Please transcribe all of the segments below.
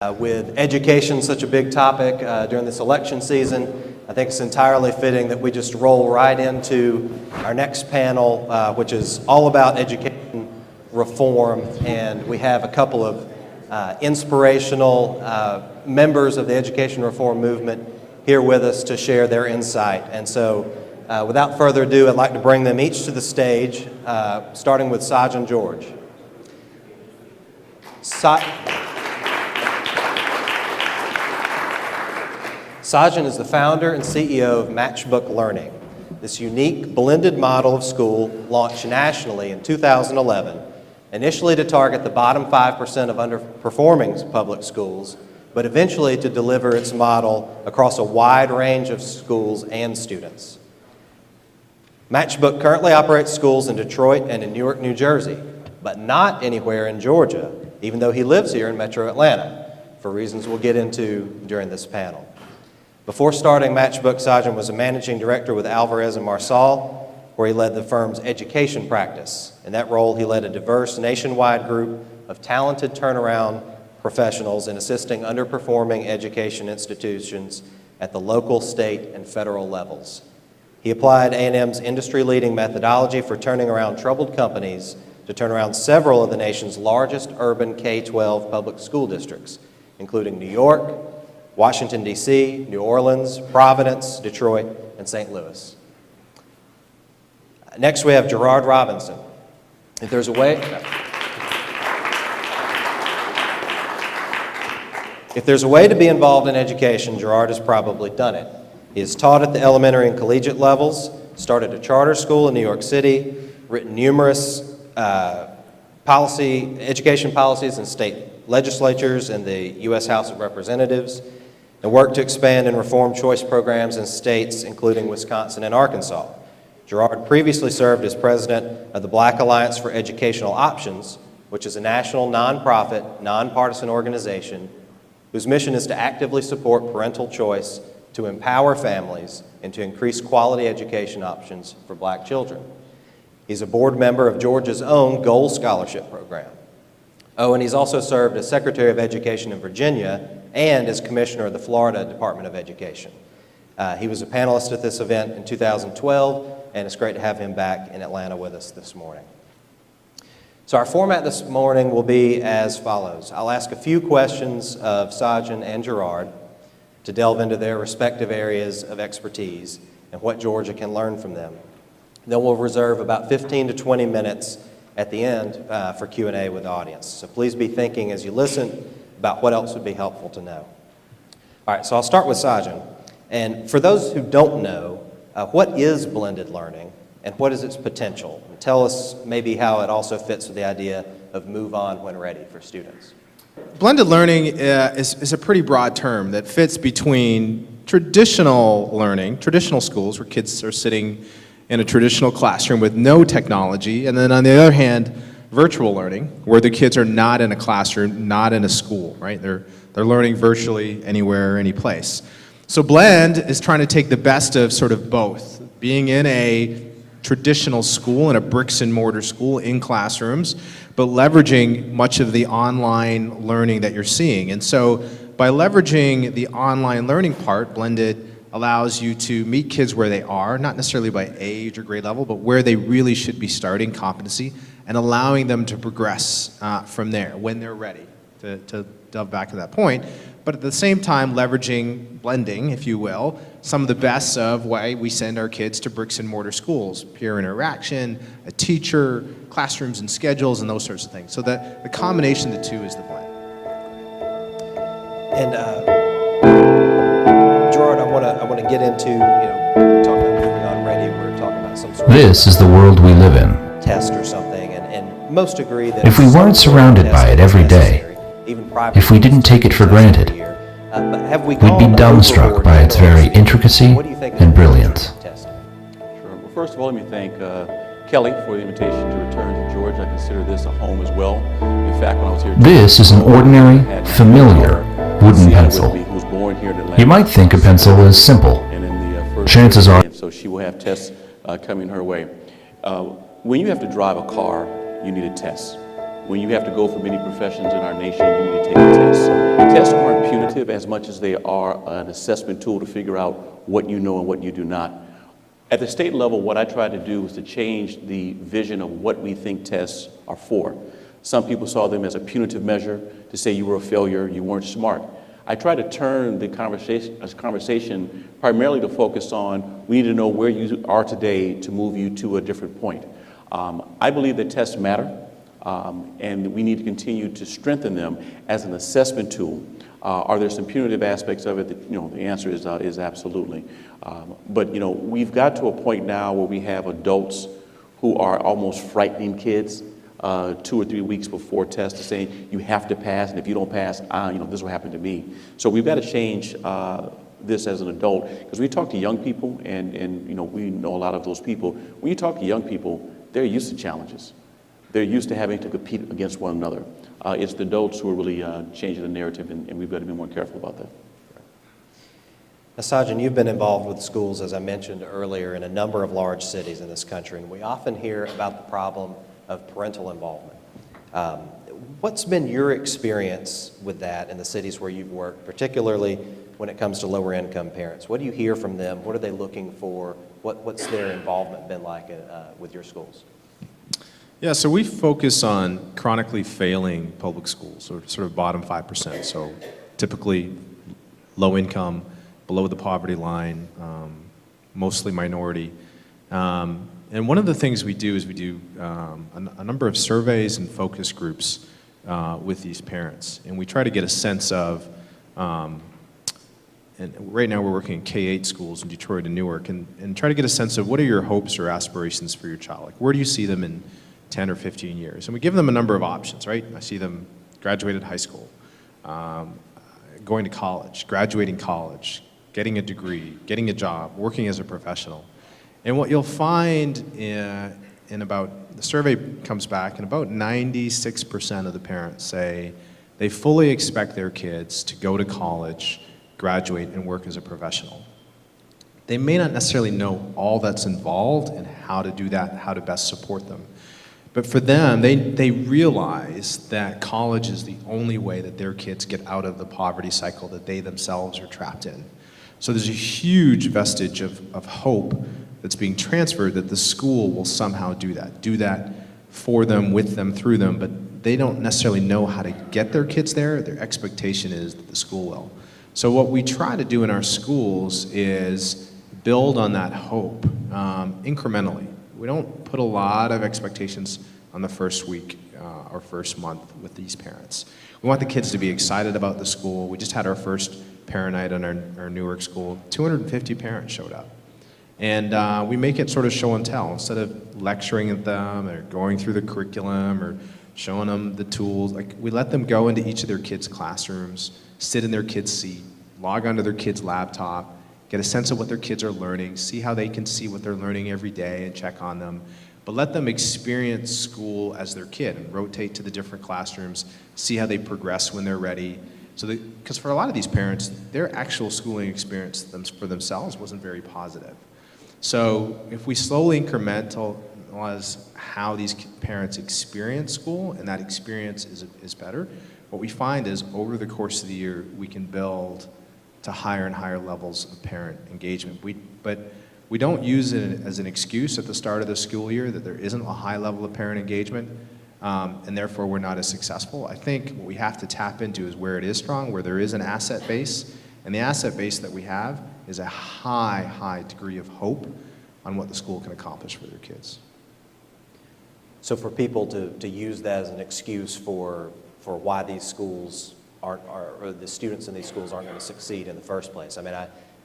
With education such a big topic during this election season, I think it's entirely fitting that we just roll right into our next panel, which is all about education reform. And we have a couple of inspirational members of the education reform movement here with us to share their insight. And so, without further ado, I'd like to bring them each to the stage, starting with Sajan George. Sajan is the founder and CEO of Matchbook Learning. This unique blended model of school launched nationally in 2011, initially to target the bottom 5% of underperforming public schools, but eventually to deliver its model across a wide range of schools and students. Matchbook currently operates schools in Detroit and in Newark, New Jersey, but not anywhere in Georgia, even though he lives here in Metro Atlanta, for reasons we'll get into during this panel. Before starting Matchbook, Sajan was a managing director with Alvarez & Marsal, where he led the firm's education practice. In that role, he led a diverse nationwide group of talented turnaround professionals in assisting underperforming education institutions at the local, state, and federal levels. He applied A&M's industry-leading methodology for turning around troubled companies to turn around several of the nation's largest urban K-12 public school districts, including New York, Washington, D.C., New Orleans, Providence, Detroit, and St. Louis. Next, we have Gerard Robinson. If there's a way to be involved in education, Gerard has probably done it. He has taught at the elementary and collegiate levels, started a charter school in New York City, written numerous education policies in state legislatures and the U.S. House of Representatives, and worked to expand and reform choice programs in states including Wisconsin and Arkansas. Gerard previously served as president of the Black Alliance for Educational Options, which is a national nonprofit, nonpartisan organization whose mission is to actively support parental choice, to empower families, and to increase quality education options for black children. He's a board member of Georgia's own Gold Scholarship Program. Oh, and he's also served as Secretary of Education in Virginia and as Commissioner of the Florida Department of Education. He was a panelist at this event in 2012, and it's great to have him back in Atlanta with us this morning. So our format this morning will be as follows. I'll ask a few questions of Sajan and Gerard to delve into their respective areas of expertise and what Georgia can learn from them. Then we'll reserve about 15 to 20 minutes at the end for Q&A with the audience. So please be thinking as you listen about what else would be helpful to know. All right, so I'll start with Sajan. And for those who don't know, what is blended learning and what is its potential? And tell us maybe how it also fits with the idea of move on when ready for students. Blended learning is a pretty broad term that fits between traditional learning, traditional schools where kids are sitting in a traditional classroom with no technology, and then on the other hand, virtual learning, where the kids are not in a classroom, not in a school, right? They're learning virtually anywhere, any place. So Blend is trying to take the best of sort of both, being in a traditional school, in a bricks and mortar school, in classrooms, but leveraging much of the online learning that you're seeing. And so by leveraging the online learning part, Blended allows you to meet kids where they are, not necessarily by age or grade level, but where they really should be starting competency, and allowing them to progress from there when they're ready, to delve back to that point. But at the same time, leveraging, blending, if you will, some of the best of why we send our kids to bricks and mortar schools, peer interaction, a teacher, classrooms and schedules, and those sorts of things. So the combination of the two is the blend. And Gerard, I want to get into, talking about moving on ready, we're talking about some sort This is the world we live in. Test or something, and most agree that if we weren't surrounded by it every day, if we didn't take it for granted, we'd be dumbstruck by its very intricacy and brilliance. Sure. Well, first of all, let me thank Kelly for the invitation to return to Georgia. I consider this a home as well. In fact, when I was here, this is an ordinary, familiar wooden pencil. You might think a pencil is simple. Chances are, so she will have tests coming her way. When you have to drive a car, you need a test. when you have to go for many professions in our nation, you need to take a test. Tests aren't punitive as much as they are an assessment tool to figure out what you know and what you do not. At the state level, what I tried to do is to change the vision of what we think tests are for. Some people saw them as a punitive measure to say you were a failure, you weren't smart. I tried to turn the conversation primarily to focus on we need to know where you are today to move you to a different point. I believe that tests matter, and we need to continue to strengthen them as an assessment tool. Are there some punitive aspects of it? That, the answer is absolutely. But we've got to a point now where we have adults who are almost frightening kids 2 or 3 weeks before tests, saying you have to pass, and if you don't pass, this will happen to me. So we've got to change this as an adult, because we talk to young people, and we know a lot of those people. When you talk to young people, they're used to challenges. They're used to having to compete against one another. It's the adults who are really changing the narrative, and we've got to be more careful about that. Now, Sajan, you've been involved with schools, as I mentioned earlier, in a number of large cities in this country, and we often hear about the problem of parental involvement. What's been your experience with that in the cities where you've worked, particularly when it comes to lower income parents? What do you hear from them? What are they looking for? What's their involvement been like with your schools? Yeah, so we focus on chronically failing public schools, or sort of bottom 5%. So typically low income, below the poverty line, mostly minority. And one of the things we do is we do a number of surveys and focus groups with these parents. And we try to get a sense of, and right now we're working in K-8 schools in Detroit and Newark, and try to get a sense of what are your hopes or aspirations for your child? Like, where do you see them in 10 or 15 years? And we give them a number of options, right? I see them graduated high school, going to college, graduating college, getting a degree, getting a job, working as a professional. And what you'll find in about, the survey comes back, and about 96% of the parents say they fully expect their kids to go to college, graduate, and work as a professional. They may not necessarily know all that's involved and how to do that, how to best support them. But for them, they realize that college is the only way that their kids get out of the poverty cycle that they themselves are trapped in. So there's a huge vestige of hope that's being transferred that the school will somehow do that for them, with them, through them, but they don't necessarily know how to get their kids there. Their expectation is that the school will. So what we try to do in our schools is build on that hope incrementally. We don't put a lot of expectations on the first week or first month with these parents. We want the kids to be excited about the school. We just had our first parent night on our Newark school. 250 parents showed up. And we make it sort of show and tell. Instead of lecturing at them or going through the curriculum or showing them the tools, like, we let them go into each of their kids' classrooms, sit in their kids' seat, log onto their kids' laptop, get a sense of what their kids are learning, see how they can see what they're learning every day and check on them. But let them experience school as their kid and rotate to the different classrooms, see how they progress when they're ready. So because for a lot of these parents, their actual schooling experience for themselves wasn't very positive. So if we slowly incrementalize how these parents experience school, and that experience is better, what we find is over the course of the year, we can build to higher and higher levels of parent engagement. But we don't use it as an excuse at the start of the school year that there isn't a high level of parent engagement, and therefore we're not as successful. I think what we have to tap into is where it is strong, where there is an asset base, and the asset base that we have is a high degree of hope on what the school can accomplish for their kids. So for people to use that as an excuse for why these schools or the students in these schools aren't going to succeed in the first place. I mean,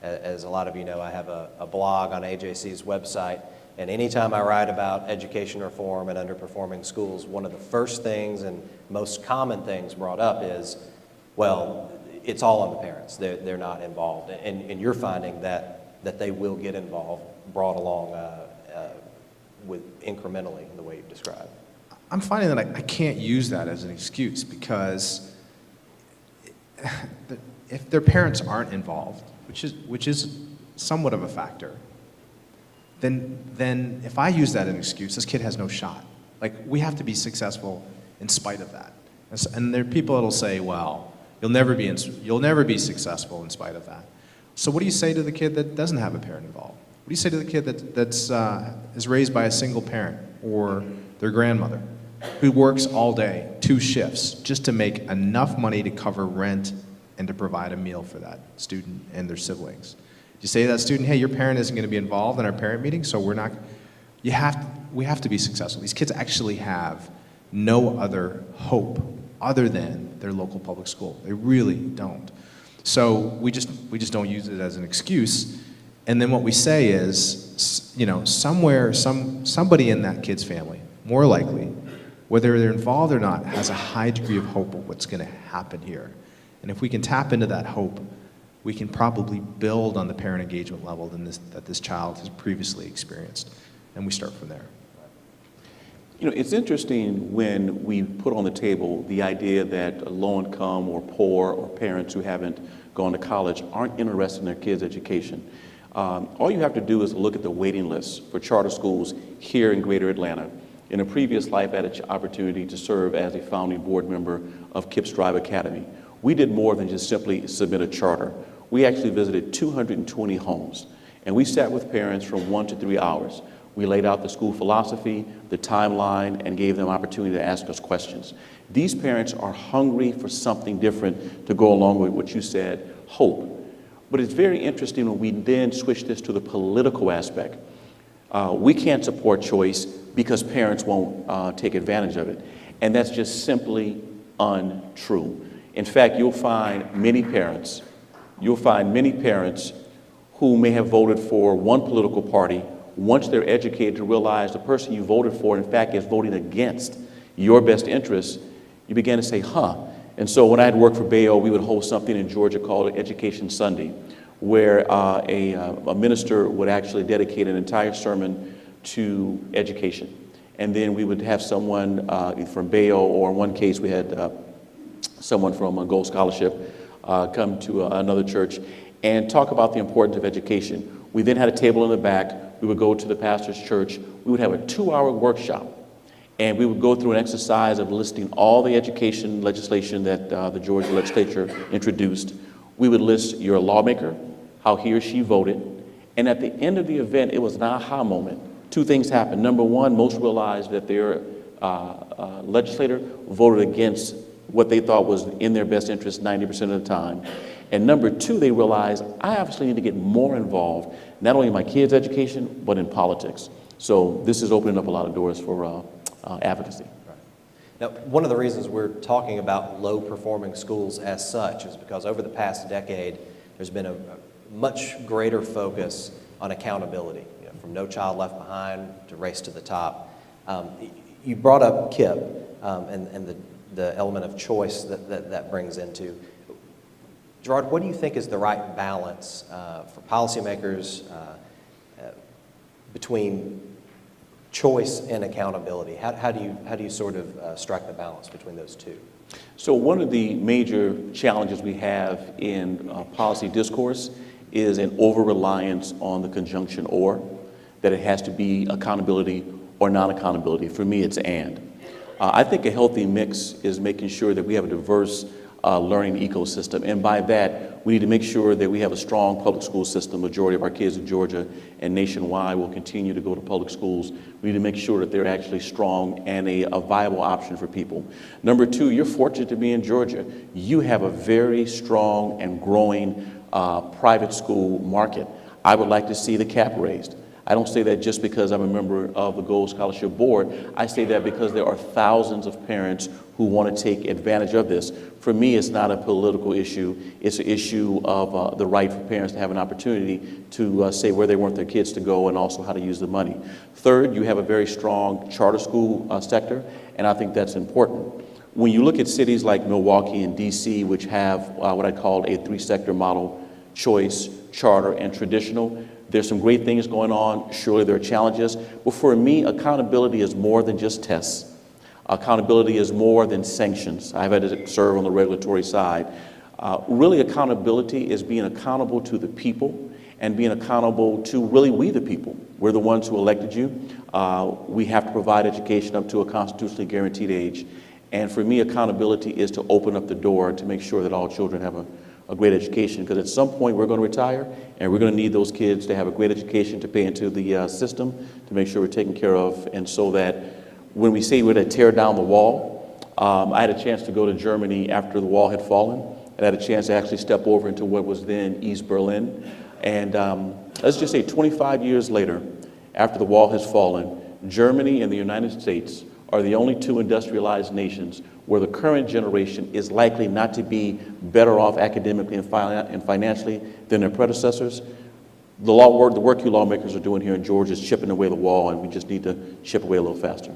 as a lot of you know, I have a blog on AJC's website, and anytime I write about education reform and underperforming schools, one of the first things and most common things brought up is, well, it's all on the parents. They're not involved, and you're finding that they will get involved, brought along with incrementally in the way you've described. I'm finding that I can't use that as an excuse, because if their parents aren't involved, which is somewhat of a factor, then if I use that as an excuse, this kid has no shot. Like, we have to be successful in spite of that. And there are people that'll say, well, you'll never be successful in spite of that. So what do you say to the kid that doesn't have a parent involved? What do you say to the kid that's is raised by a single parent or their grandmother who works all day, 2 shifts, just to make enough money to cover rent and to provide a meal for that student and their siblings? You say to that student, hey, your parent isn't going to be involved in our parent meeting, so we have to be successful. These kids actually have no other hope other than their local public school. They really don't. So we just don't use it as an excuse. And then what we say is, somebody in that kid's family, more likely, whether they're involved or not, has a high degree of hope of what's going to happen here. And if we can tap into that hope, we can probably build on the parent engagement level that this child has previously experienced. And we start from there. It's interesting when we put on the table the idea that low income or poor or parents who haven't gone to college aren't interested in their kids' education. All you have to do is look at the waiting lists for charter schools here in Greater Atlanta. In a previous life, I had an opportunity to serve as a founding board member of Kips Drive Academy. We did more than just simply submit a charter. We actually visited 220 homes, and we sat with parents from 1 to 3 hours. We laid out the school philosophy, the timeline, and gave them opportunity to ask us questions. These parents are hungry for something different to go along with what you said, hope. But it's very interesting when we then switch this to the political aspect. We can't support choice because parents won't take advantage of it. And that's just simply untrue. In fact, you'll find many parents who may have voted for one political party. Once they're educated to realize the person you voted for, in fact, is voting against your best interests, you begin to say, And so when I had worked for Bayo, we would hold something in Georgia called Education Sunday, where a minister would actually dedicate an entire sermon to education. And then we would have someone from Bayo, or in one case we had someone from a Gold Scholarship come to another church and talk about the importance of education. We then had a table in the back. We would go to the pastor's church. We would have a 2-hour workshop, and we would go through an exercise of listing all the education legislation that the Georgia legislature introduced. We would list your lawmaker, how he or she voted, and at the end of the event, it was an aha moment. 2 things happened. Number one, most realized that their legislator voted against what they thought was in their best interest 90% of the time. And number 2, they realized, I obviously need to get more involved, not only in my kids' education, but in politics. So this is opening up a lot of doors for advocacy. Now, one of the reasons we're talking about low-performing schools as such is because over the past decade, there's been a much greater focus on accountability, from No Child Left Behind to Race to the Top. You brought up KIP and the element of choice that brings into. Gerard, what do you think is the right balance for policymakers between choice and accountability? How do you sort of strike the balance between those two? So one of the major challenges we have in policy discourse is an over-reliance on the conjunction or, that it has to be accountability or non-accountability. For me, it's and. I think a healthy mix is making sure that we have a diverse learning ecosystem. And by that, we need to make sure that we have a strong public school system. Majority of our kids in Georgia and nationwide will continue to go to public schools. We need to make sure that they're actually strong and a viable option for people. Number 2, you're fortunate to be in Georgia. You have a very strong and growing private school market. I would like to see the cap raised. I don't say that just because I'm a member of the Gold Scholarship Board. I say that because there are thousands of parents who want to take advantage of this. For me, it's not a political issue. It's an issue of the right for parents to have an opportunity to say where they want their kids to go and also how to use the money. Third, you have a very strong charter school sector, and I think that's important. When you look at cities like Milwaukee and DC, which have what I call a 3-sector model, choice, charter, and traditional, there's some great things going on. Surely there are challenges. But for me, accountability is more than just tests. Accountability is more than sanctions. I've had to serve on the regulatory side. Really, accountability is being accountable to the people and being accountable to really we the people. We're the ones who elected you. We have to provide education up to a constitutionally guaranteed age. And for me, accountability is to open up the door to make sure that all children have a great education, because at some point we're going to retire and we're going to need those kids to have a great education to pay into the system to make sure we're taken care of. And so that when we say we're going to tear down the wall, I had a chance to go to Germany after the wall had fallen, and I had a chance to actually step over into what was then East Berlin. And let's just say 25 years later, after the wall has fallen, Germany and the United States are the only two industrialized nations where the current generation is likely not to be better off academically and financially than their predecessors. The work you lawmakers are doing here in Georgia is chipping away the wall, and we just need to chip away a little faster.